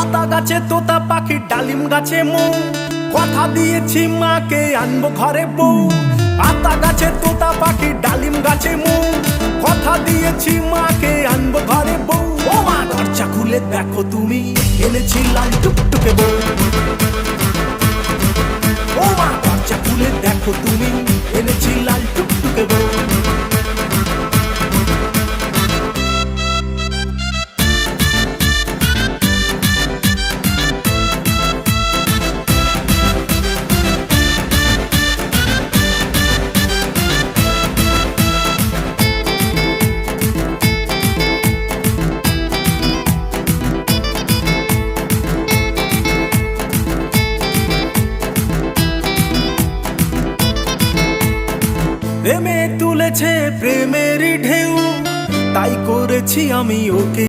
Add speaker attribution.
Speaker 1: আতা গাছে তোতা পাখি, ডালিম গাছে মৌ, কথা দিয়েছি মাকে আনবো ঘরে বউ। আতা গাছে তোতা পাখি, ডালিম গাছে মৌ, কথা দিয়েছি মাকে আনবো ঘরে বউ। ও মা দরজা খুলে দেখো তুমি, এনেছি লাল টুকটুকে বউ। ও মা দরজা খুলে দেখো তুমি, এনেছি লাল টুকটুকে বউ। প্রেমে তুলেছে প্রেমের ঢেউ, তাই করেছি আমি ওকে